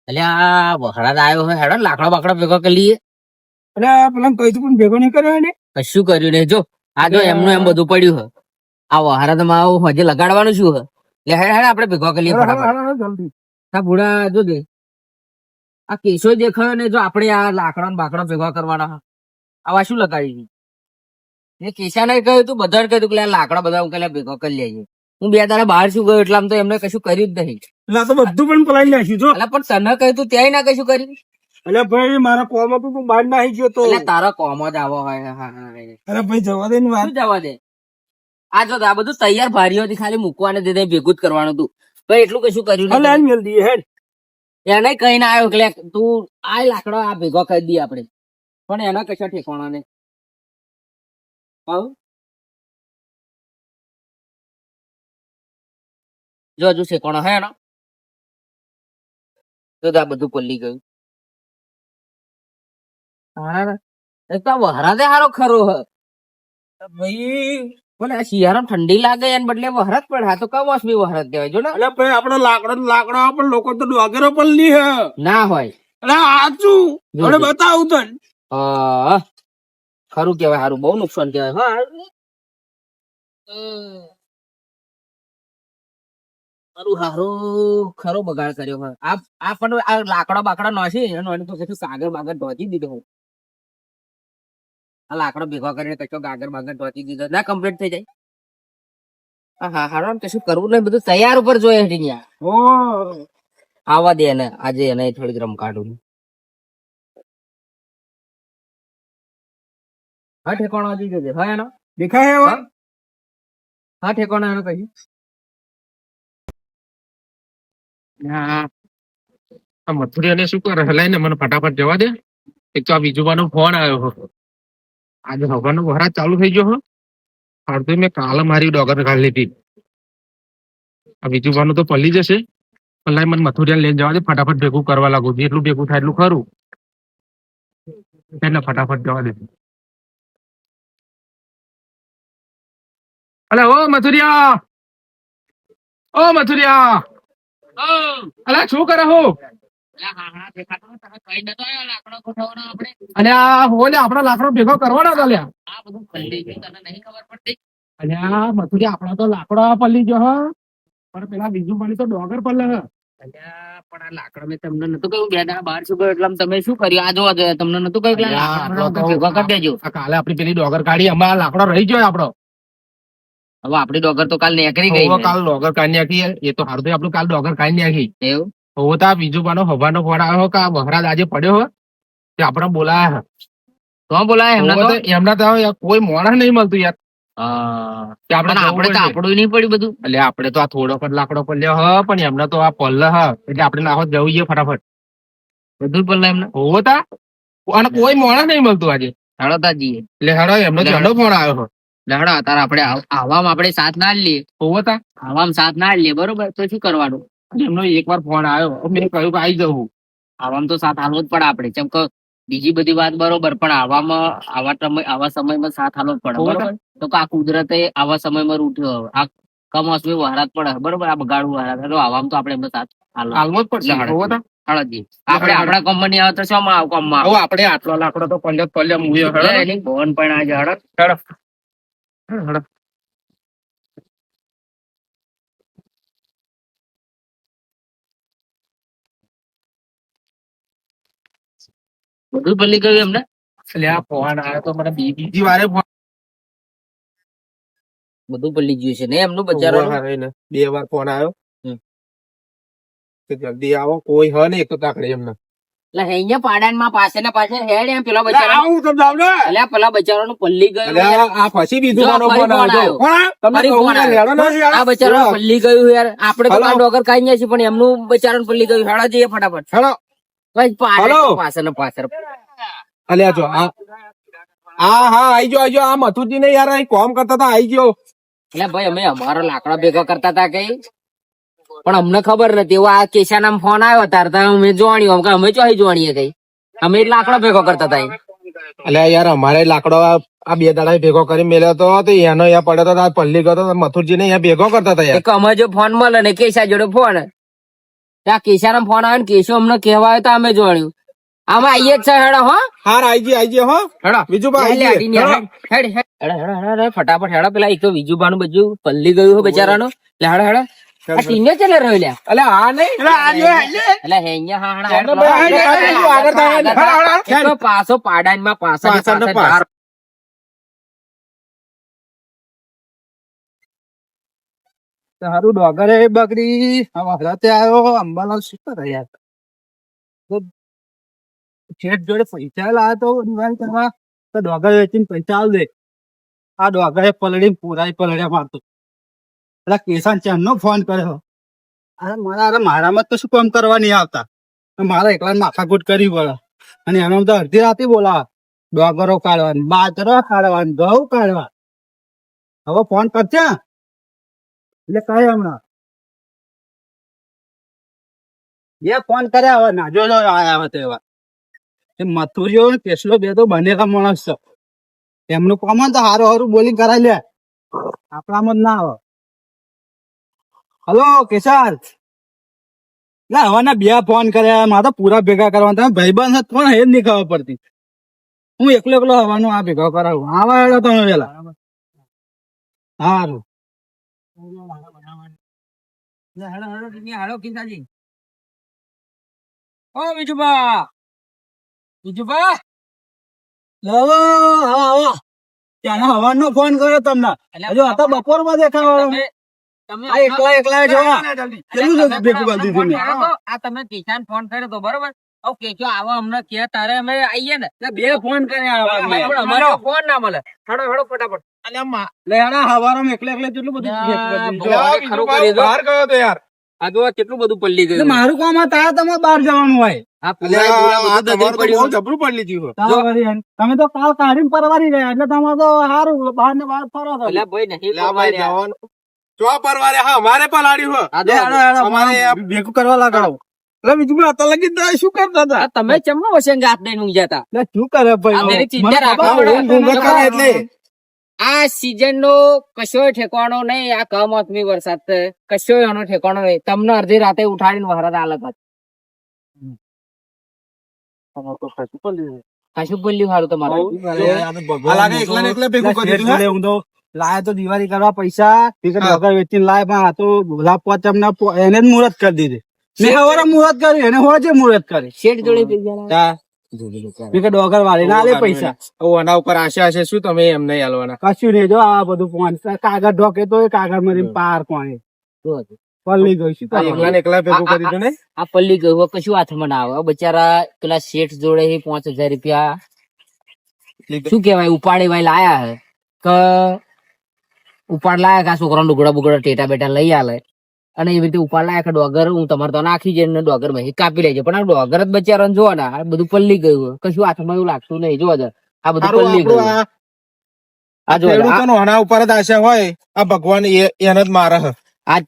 એટલે આ વખરાદ આવ્યો હોય હેડો લાકડા બાકડા ભેગો કરી લઈએ. એટલે પેલા કઈ તો પણ ભેગો નહીં કર્યો ને. કશું કર્યું નહીં જો આ જો એમનું એમ બધું પડ્યું હે. આ વખરાદમાં આવું હજી લગાડવાનું શું હે એટલે હેડ હેડ આપણે ભેગો કરી લઈએ ફટાફટ. જલ્દી. આ બુડા જો દે આ કેસો દેખાયો ને જો આપણે આ લાકડા બાકડા ભેગા કરવાના હે. આવા શું લગાડી એ કેશાને કહ્યું તું બધાને કહ્યું કે આ લાકડા બધા હું પેલા ભેગો કરી લેજે. હું 2 દાડા બહાર શું ગયો એટલે આમ તો એમને કશું કર્યું જ નહીં. એટલે આ તો બધું પણ પલાઈ નાખ્યું છો. એટલે પણ તને કહ્યું તું ત્યાંય ના કશું કર્યું. એટલે ભાઈ મારા કોમ હતું તું બહાર ના આવી ગયો તો. એટલે તારો કોમ જ આવો હોય. અરે ભાઈ જવા દે ને વાત. શું જવા દે આ જો આ બધું તૈયાર ભારીઓથી ખાલી મૂકવાને દે ભેગું જ કરવાનું તું ભાઈ એટલું કશું કર્યું એટલે નહીં. આને મેલ દઈએ હેડ. એને કઈ ના આવ્યો એટલે તું આ લાકડો આ ભેગો કરી દઈએ આપણે પણ એના કશા ઠેકાણા ને જો હજુ શેકોણો હે એનો તો આ બધું પલ્લી ગયું. એક તો વહરાદે હારો ખરો હ ભાઈ બોલે આ શિયાળો ઠંડી લાગે એને બદલે વહરાદ પડે. આ તો કમોસમી વહરાદ કહેવાય જો ને. એટલે ભાઈ આપડે લાકડા પણ લોકો તો ડોગરો પર લી હે. ના હોય એટલે સાચું મને બતાવું તને. ખરું કેવાય હારું બહુ નુકસાન કેવાય. મારું હારું ખરો બગાડ કર્યો હોય. આ પણ આ લાકડા બાકડા નોસી એનું તો કશું કાગળ બાગળ ઢોચી દીધો હું. આ લાકડો ભેગો કરીને કશો કાગળ બાગળ ઢોચી દીધો ના કમ્પ્લીટ થઈ જાય. હા હારો કશું કરવું નહીં બધું તૈયાર ઉપર જોઈએ હટી ઓ આવા દે એને આજે એને થોડીક રમ કાઢું. હા ઠેકાણો હજી જોજે હા એનો દેખાય હવે. હા ઠેકાણો એનો કહ્યું મથુરિયાને શું કરે હલાય ને મને ફટાફટ જવા દે. એક તો આ બીજુબાનો ફોન આવ્યો આજે હવાનો વહરાજ ચાલુ થઈ ગયો હો. અડધો મેં કાલે મારી ડોગર કાઢી લીધી. આ બીજુબાનું તો પલ્લી જશે હલાય મને મથુરિયા લઈને જવા દે ફટાફટ ભેગું કરવા લાગુ જેટલું ભેગું થાય એટલું ખરું એને ફટાફટ જવા દે. અલે ઓ મથુરિયા અલા શું કરે હો. અને આ હો લે આપડો લાકડો ભેગો કરવાનો હતો લ્યા. અને આ મથુરિયા આપડો તો લાકડો પલ્લી ગયો હ પણ પેલા બીજું પાણી તો ડોગર પલ્લે હ. પણ આ લાકડો મેં તમને નતું કહ્યું 2 દાડા બહાર શું ગયો એટલે તમે શું કર્યું આ જોવા દે તમને નતું કહ્યું કે લાકડો ભેગો કરી દેજો. કાલે આપડી પેલી ડોગર કાઢી અમે આ લાકડો રહી ગયો આપડો. હવે આપડી ડોગર તો કાલ નીકળી ગઈ છે. કાલ ડોગર કાઢી નાખી એ તો હારું આપણું કાલ ડોગર કાઢી નાખી. એવું હવે તા બીજું પાનો હવાનો ફોન આવ્યો કે આ વહરાજ આજે પડ્યો હો તે આપણે બોલાયા તો બોલાય એમના તો કોઈ મોણા નહીં મળતું યાર. આપણે તો આપણું નહીં પડ્યું બધું. એટલે આપડે તો આ થોડો પણ લાકડો પલ્લ્યો હ પણ એમને તો આ પલ્લ હ એટલે આપણે નાખો જવું જોઈએ ફટાફટ બધું પલ્લા એમને હોવો તા અને કોઈ મોણા નહીં મળતું આજે. હેડો તાજીએ એટલે હેડો એમનો ઝંડો ફોન આવ્યો લહડો તાર આપણે આવામાં આપણે સાથ ના લઈએ. હોવો તા આવામાં સાથ ના લઈએ બરોબર તો શું કરવાનું. એમનો એકવાર ફોન આવ્યો મેં કહ્યું કે આવી જવું. આવામાં તો સાથ હાલવો જ પડે આપણે જેમ કે બીજી બધી વાત બરોબર પણ આવા સમયમાં સાથ હાલવો જ પડે બરોબર. તો આ કુદરતે આવા સમયમાં રૂઠ્યો આ કમોસમી વહરાત પડે બરોબર. આ બગાડવું વહરાત આવામાં તો આપણે એમનો સાથ હાલવો જ પડશે. હોવો તા હળજી આપણે આપણા કંપની આવે તો શોમાં આવ કામમાં હવે આપણે આટલો લાકડો તો પલ્લ્યો મૂવ્યો એની ફોન પણ આજે હળદ બધું પલ્લી ગયું એમને. એટલે આ ફોન આવ્યો તો મને બીજી વારે ફોન બધું પલ્લી ગયું છે ને એમનું બચારો 2 વાર ફોન આવ્યો જલ્દી આવો કોઈ હ નહીં એક તો તાકડે એમને. એટલે અહીંયા પાડામાં પાસે ને પાસે હેડ એમ પેલા બચારા એટલે પેલા બચારાનું પલ્લી ગયું આ પછી બીજું ફોન આવ્યો. આ બચારા પલ્લી ગયું યાર. આપણે તો ડોગર કાઢી છીએ પણ એમનું બચારાનું પલ્લી ગયું. હેડા જઈએ ફટાફટ હેડો. પાસે ને પાછળ અલ્યા જો હા આઈ ગયો આ મથુજી ને યાર કોમ કરતા હતા આઈ ગયો. એટલે ભાઈ અમે અમારો લાકડા ભેગા કરતા હતા કઈ પણ અમને ખબર નથી. આ કેશા નામ ફોન આવ્યો તાર અમે જોણ્યું કે અમે ચોઈ જોણીએ કઈ અમે લાકડા ભેગો કરતા હતા. અલ્યા યાર અમારે લાકડો આ 2 દાડા ભેગો કરી મેલ્યો તો એનો અહીંયા પડ્યો તો પલ્લી ગયો તો મથુરજી ને અહીંયા ભેગો કરતા હતા યાર. અમે જો ફોન મળે ને કેશા જોડે ફોન ત્યાં કેશારામ ફોન આવ્યો ને કેશો અમને કહેવા આવ્યો તો અમે જોડ્યું આમાં આઈએ જ છે હેડો હો હાર આઈ હો હેડો બીજું બા લે, લે, લે, હેડ, હેડ, હેડ, હેડ, હેડ, હેડ, ફટાફટ હેડો પેલા એક તો વિજુભાનું બધું પલ્લી ગયું છે બચારાનું લે હેડો હેડો આ ટીને ચાલે રહ્યો લ્યા અલે આ નહીં એટલે હેંગ્યા હા હા, હેડ, હેડ, હેડ, હેડ, આગળ થાય, હેડ, હેડ, હેડ. એક તો પાછો પાડામાં પાછા પાછળનો પાસ. ધાર. તારું ડોગરે બગડી હરાતે આવ્યો અંબાલાલ શું કરે યાર તો શેઠ જોડે પૈસા લાવ્યો તો દિવાળી કરવા તો ડોગર વેચીને પૈસા આલ દે આ ડોગરે પલડી પૂરા પલડ્યા મારતો એટલે કેસાન ચાંદ નો ફોન કર્યો અરે મારામાં તો શું કામ કરવા નહીં આવતા મારા એકલા માથાકૂટ કરી પડે અને એનો તો અડધી રાતે બોલાવા ડોગરો કાઢવાની બાજરો કાઢવાની ઘઉં કાઢવા હવે ફોન કરશે એટલે કઈ હમણાં એ ફોન કર્યા હવે ના જો આયા હવે તેવા એ મથુરીઓ ને કેસલો બે તો બનેલા માણસ છે એમનું કામ તો હારું હારું બોલિંગ કરાવી લે આપણામાં જ ના આવે હલો કેશાર ના હવાના બે ફોન કર્યા મારે તો પૂરા ભેગા કરવા તમે ભાઈબંધ ફોન એ જ નહીં ખબર પડતી હું એકલો એકલો હવાનું આ ભેગા કરાવું આવા તમે પેલા હારું હાલો કિંતાજી ઓ વિજુભા વિજુભા ત્યાંના હવાનો ફોન કર્યો તમને હજુ હતા બપોર માં દેખાવા તમે આ એકલા એકલા જોવા કેટલું ભેગું કરી દીધું મેં. આ તમે કિસાન ફોન કર્યો તો બરોબર હવે કેજો આવો અમને કે તારે અમે આવીએ ને એટલે બે ફોન કર્યા આવા મેં. પણ અમારો ફોન ના મળે હેડો હેડો ફટાફટ લે હેડા હવારમાં એકલા એકલા કેટલું બધું ભેગું કરી દીધું. ભગવાને ખરું કર્યું તો. બહાર ગયો તો યાર આ જો કેટલું બધું પલ્લી એટલે ગયું મારું કામ આ તારે તમારે બહાર જવાનું હોય આ અલ્યા, પૂરા આ બધું તમારું તો પડ્યું. બહુ જબરું પડી લીધું તારે વળી એમ. તમે તો કાલ કાઢીને પરવારી ગયા એટલે તમારે તો સારું બહાર ને બહાર ફરો છો. અલ્યા ભાઈ નહીં એટલે આ ભાઈ જવાનું જો પરવારે હા મારે પલાડ્યું હો આ લે જો હેડો, હેડો, અમારે મારે ભેગું કરવા લગાડો એટલે બીજું આ તો લગી જ શું કરતા હતા આ તમે ચમનો વસંગ હાથ દઈને ઊંઘ્યા હતા એટલે શું કરે ભાઈ આ હવે? મેરી ચિંતા મને રાખવા ખબર પડે. પડે. ઊંઘ કરે એટલે આ સીઝન નો કશોય ઠેકાણો નહીં આ કમોસમી વરસાદ છે કશોય એનો ઠેકાણો નહીં તમને અડધી રાતે ઉઠાડીને વહરાત હાલત હતી કશું બોલ્યું સારું તમારે આ લાગે એકલા ને એકલા ભેગું કરી દીધું, હે? હું તો લાયા તો દિવાળી કરવા પૈસા ડોગર વેચીને લાય પણ આ તો ગુલાબ પોચમના એને જ મુહૂર્ત કરી દીધી મેં હવારે મુહૂર્ત કર્યું એને હોજે મુહૂર્ત કરી શેઠ જોડે પૈસા તા. મેં કે ડોગર વાળી ના લે પૈસા હવે આના ઉપર આશા હશે શું તમે એમ નહીં હાલવાના કશું નહીં જો આ બધું ફોન કાગળ ઢોકે તો એ કાગળ મારી પાર કોણે પલ્લી ગઈ શું આ એકલા ને એકલા ભેગું કરી દીધું ને આ પલ્લી ગયું હવે કશું હાથમાં ના આવે હવે બચારા પેલા શેઠ જોડે 5,000 રૂપિયા શું કેવાય ઉપાડી ભાઈ લાયા હે કે ઉપાડ લાયા કે આ છોકરાનો ડુગડા બુગડા ટેટા બેટા લઈ આલે અને એવી રીતે ઉપાડ લાયા કે ડોગર હું તમારે તો નાખી જઈને ડોગર માં કાપી લેજો પણ આ ડોગર જ બચારા જો ને આ બધું પલ્લી ગયું કશું હાથમાં એવું લાગતું નહીં જો આ બધું સારું, પલ્લી આપણું ગયું આ આ જો ખેડૂતોનો આના ઉપર જ આશા હોય આ ભગવાન એને જ મારે હે. આ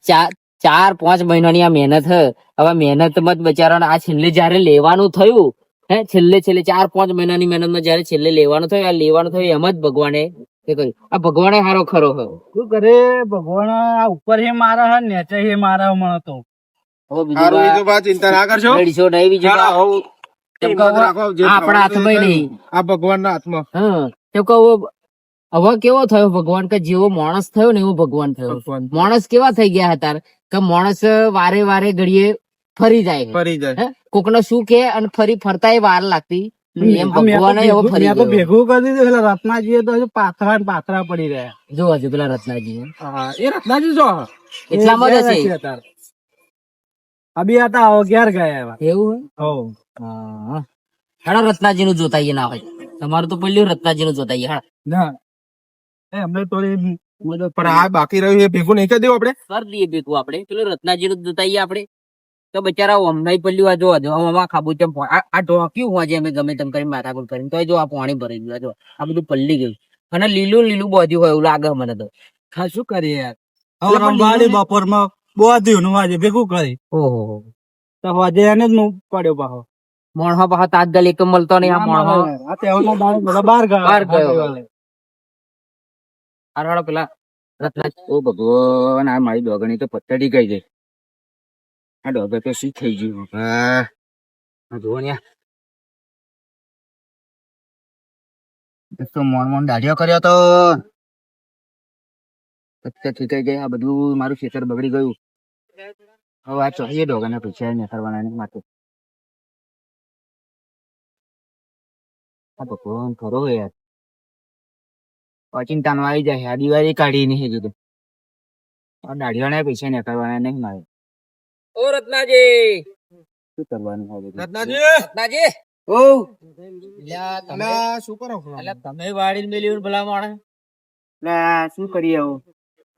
4-5 મહિનાની આ મહેનત હે હવે મહેનત માં જ બચારાને આ છેલ્લે જયારે લેવાનું થયું હે છેલ્લે 4-5 મહિનાની મહેનત માં જયારે છેલ્લે લેવાનું થયું આ લેવાનું થયું એમ જ ભગવાને એ કર્યું આ ભગવાને હારો ખરો હે શું કરે ભગવાન આ ઉપર હે મારા હે નીચે હે મારા મને તો હવે બીજું સારું, બીજું બા ચિંતા ના કરશો લડીશો નહીં બીજું ચાલો, હવે કેમ કે હિંમત રાખો, જે આ આપણા થવાનું હાથમાં છે એ નહીં. આ ભગવાનના હાથમાં હા કેમ કે હવે કેવો થયો ભગવાન કે જેવો માણસ થયો ને એવો ભગવાન થયો ભગવાન માણસ કેવા થઈ ગયા હતા કે માણસ વારે વારે ઘડીએ ફરી જાય છે. ફરી જાય હે? કોકને શું કે અને ફરી ફરતા વાર લાગતી એમ ભગવાન હવે ફરી મેં તો ગયો. ભેગું કરી દીધું એટલે રત્નાજી તો હજુ પાથરા ને પાથરા પડી રહ્યા જો હજુ પેલા રત્નાજી હા, એ રત્નાજી જો એટલામાં જ હશે અભી હતા હવે ઘેર ગયા એવા એવું હો હેડા રત્નાજી નું જોતાઈએ ના હોય તમારું તો પેલું રત્નાજી નું જોતાઈએ હેડા ના એ અમને થોડી મદદ પણ આ બાકી રહ્યું એ ભેગું નહીં કરી દેવું આપણે કરી દઈએ ભેગું આપણે પેલું રત્નાજી નું જોતાઈએ આપણે તો બચારા અમને પેલું આ જો આમાં ખાબુ ચમ આ ઢોક્યું હોય છે અમે ગમે તેમ કરીને માથાકૂટ કરીને તો જો આ પાણી ભરી ગયું જો આ બધું પલ્લી ગયું અને લીલું લીલું બધું હોય એવું લાગે મને તો હા શું કરીએ યાર હવે રંબાડી બપોરમાં બોધ્યું નું આજે ભેગું કરી ઓહો તો આજે એને જ પડ્યો પાછો મોણહો પાછો તાત્કાલિક મળતો નહીં આ મોણહો આ તહેવારના દાડે બધા બહાર ગયા બહાર ગયો. હારો પેલા રત્નાજી ઓ ભગવાન આ મારી દોગણી તો પત્તડી ગઈ છે આ ડોગર તો શું થઈ ગયું હા જુઓ ને તો મોન દાઢિયો કર્યો તો ઠીકાઈ ગયા આ બધું મારું ખેતર બગડી ગયું હવે આ चाहिए ડોગરના પૈસા ને કરવાના ને માટે આ ભગવાન ખરો યાર અચિંતાનો આવી જાય આ દિવાળી કાઢી નહીં કીધું આ દાઢિયાના પૈસા ને કરવાના નહીં મારે ઓ રત્નાજી શું કરવાનું હવે રત્નાજી ઓ શું કરો તમે વાડી મેલ્યું ભલા માણે શું કરીએ હવે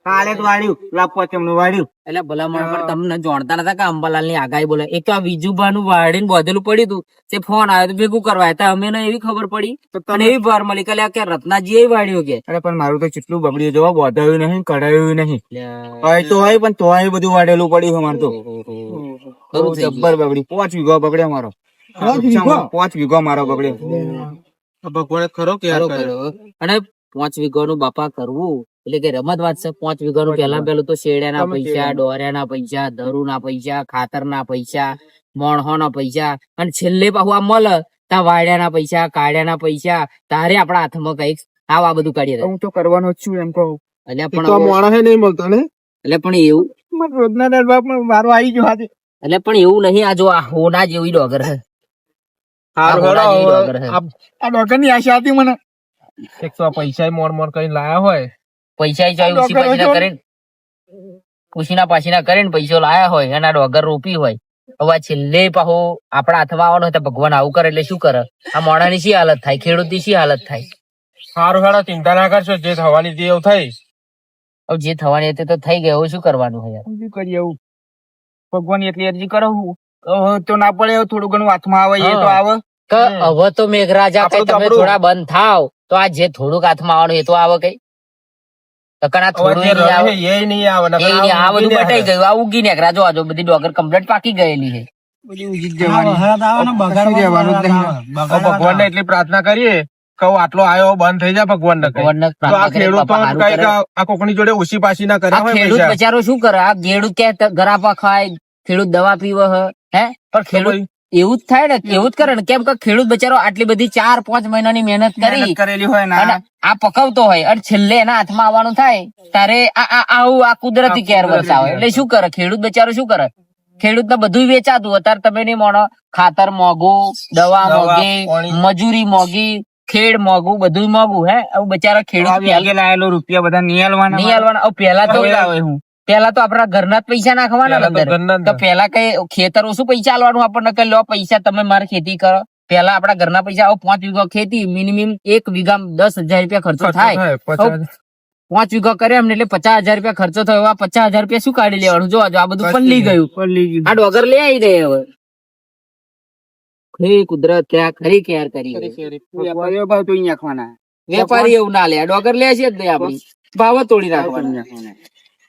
કાલે તો વાડ્યું લાપવા તેમનું વાડ્યું એટલે ભલા માણે પણ તમને જાણતા નતા કે અંબાલાલ ની આગાહી બોલે એક તો આ વિજુભાનું વાડીને બોધેલું પડ્યું હતું તે ફોન આવ્યો તો ભેગું કરવા હતા અમે એવી ખબર પડી અને એવી ભાર મળી કે રત્નાજી એ વાડ્યું કે અરે પણ મારું તો કેટલું બગડ્યું જોવા બોધાયું નહીં કઢાયું નહીં હોય તો હોય પણ તો બધું વાડેલું પડ્યું અમારે તો જબ્બર બગડ્યું 5 વીઘો બગડ્યો મારો 5 વીઘો મારો બગડ્યો ભગવાન ખરો કે અને 5 વીઘાનું બાપા કરવું એટલે કે રમત વાત છે 5 વીઘાનું પેલું તો શેરડાના પૈસા ડોરિયાના પૈસા ધરુના પૈસા ખાતરના પૈસા મોણહોના પૈસા અને છેલ્લે પાછું આ મળે તા વાડ્યાના પૈસા કાઢ્યાના પૈસા તારે આપણા હાથમાં કઈક આ બધું કાઢીએ હું તો કરવાનો જ છું એમ કહું એટલે તો પણ માણસે નહીં મળતો ને એટલે પણ એવું રોજના બાપ મારો આવી ગયો આજે એટલે પણ એવું નહીં આ જો આ હોના જેવી ડોગર હે આ આ ડોક્ટર ની આશા હતી મને 100 પૈસા મોર કઈ લાયા હોય પૈસા ઉસીના પાસીના કરીને પૈસો લાયા હોય અને આ ડોગર રોપી હોય હવે છેલ્લે પાછો આપડા હાથમાં આવવાનો હોય તો ભગવાન આવું કરે એટલે શું કરે આ મોઢાની શી હાલત થાય ખેડૂત ની શી હાલત થાય સારું સારું ચિંતા ના કરશો જે થવાની તે એવું થઈ હવે જે થવાની હતી તો થઈ ગયું હવે શું કરવાનું હોય યાર શું કરીએ એવું ભગવાન એટલી અરજી કરો તો ના પડે થોડું ઘણું હાથમાં આવે એ તો આવે કે હવે તો મેઘરાજા કઈ તમે થોડા બંધ થાવ તો આ જે થોડુંક હાથમાં આવવાનું એ તો આવે કઈ ભગવાન ને એટલી પ્રાર્થના કરીએ કહું આટલો આવ્યો બંધ થઈ જાય ભગવાન ને આ કોકની જોડે ઓછી પાછી ના કરે ખેડૂત બચારો શું કરે આ ખેડૂત કે ગરાપા ખાય ખેડૂત દવા પીવે હે પણ ખેડૂત એવું જ થાય ને એવું જ કરે ને કેમ કે ખેડૂત બચારો આટલી બધી 4-5 મહિનાની મહેનત કરેલી હોય ને આ પકવતો હોય અને છેલ્લે એના હાથમાં આવવાનું થાય ત્યારે આવું આ કુદરતી કેર વરસાવે એટલે શું કરે ખેડૂત બચારો શું કરે ખેડૂત ને બધું વેચાતું અત્યારે તમે નહીં માનો ખાતર મોંઘું દવા મોંઘી મજૂરી મોંઘી ખેડ મોંઘું બધું મોંઘું હે આવું બચારા ખેડૂત લાયેલો રૂપિયા બધા નિયાલવાના પેલા તો આપડા ઘરના જ પૈસા નાખવાના અંદર તો પેલા કઈ ખેતર ઓછું પૈસા આલવાનું આપણને કઈ લો પૈસા તમે મારે ખેતી કરો પેલા આપડા ઘરના પૈસા 5 વીઘા ખેતી મિનિમમ 1 વીઘા 10,000 રૂપિયા ખર્ચો થાય 5 વીઘા કરે એમને એટલે 50,000 રૂપિયા ખર્ચો થયો 50,000 રૂપિયા શું કાઢી લેવાનું જો આ બધું પલ્લી ગયું આ ડોગર લે આવી દે હવે કુદરત ત્યાં ખરી કેર કરી વેપારી એવું ના લે ડોગર લે છે જ નહીં આપડી ભાવ તોડી નાખવાના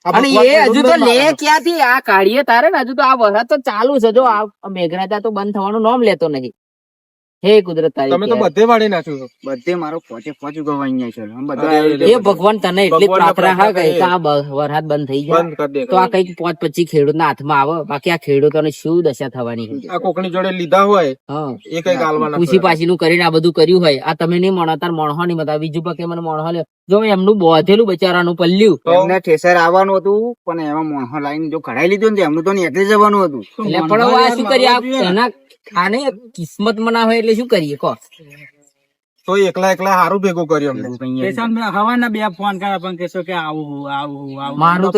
અને એ હજુ તો લે ક્યાંથી આ કાઢીએ તારે ને હજુ તો આ વરસાદ તો ચાલુ છે જો આ મેઘરાજા તો બંધ થવાનું નામ લેતો નહીં હે કુદરત તારી તમે તો બધે વાળી નાખ્યું બધે મારો 5 વીઘા વાઈ છે એ ભગવાન તને એટલી પ્રાર્થના હા કે આ વરસાદ બંધ થઈ જાય તો આ કઈક 5-25 ખેડૂત ના હાથમાં આવે બાકી આ ખેડૂતોને શું દશા થવાની આ કોકની જોડે લીધા હોય એ કઈ ગાલવાના પૂછી પાછી નું કરીને આ બધું કર્યું હોય આ તમે નહીં મળો તાર મોણહો નહીં બતા બીજું પકે મને મોણહો લે જો એમનું બોધેલું બચારાનું પલ્લ્યું એમને ઠેસર આવવાનું હતું પણ એમાં મોણહો લાઈન જો કઢાઈ લીધું ને એમનું તો નીકળી જવાનું હતું એટલે પણ આ શું કરીએ એના આને કિસ્મત માં ના હોય એટલે શું કરીએ કહો તો એકલા હારું ભેગું કર્યું મારું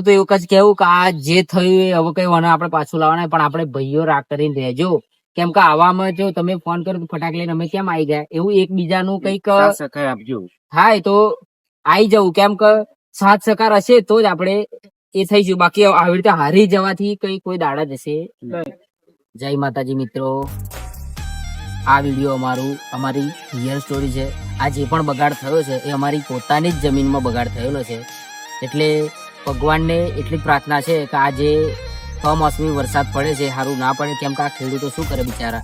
તો એવું જ કેવું કે આ જે થયું હવે કઈ વને આપડે પાછું લાવવાના પણ આપડે ભાઈઓ રાગ કરીને રહેજો કેમ કે આવામાં જો તમે ફોન કર્યો તો ફટાક લઈને અમે કેમ આવી ગયા એવું એકબીજાનું કઈક આપજો હા એ તો આવી જવું કેમ કે સાથ સહકાર હશે તો જ આપડે એ થઈશું બાકી આવી રીતે હારી જવાથી કઈ કોઈ દાડા જશે જય માતાજી મિત્રો આ વિડીયો અમારી રિયલ સ્ટોરી છે આ જે પણ બગાડ થયો છે એ અમારી પોતાની જ જમીનમાં બગાડ થયેલો છે એટલે ભગવાનને એટલી પ્રાર્થના છે કે આ જે કમોસમી વરસાદ પડે છે સારું ના પડે કેમ કે આ ખેડૂતો શું કરે બિચારા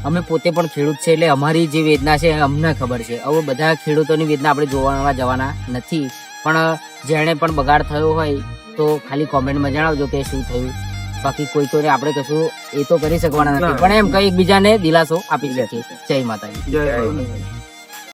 અમે પોતે પણ ખેડૂત છે એટલે અમારી જે વેદના છે અમને ખબર છે હવે બધા ખેડૂતોની વેદના આપણે જોવા જવાના નથી પણ જેણે પણ બગાડ થયો હોય તો ખાલી કોમેન્ટમાં જણાવજો કે શું થયું બાકી કોઈ તો આપણે કશું એ તો કરી શકવાના નથી ના. પણ એમ કઈ એકબીજાને દિલાસો આપી શકીએ જય માતાજી જય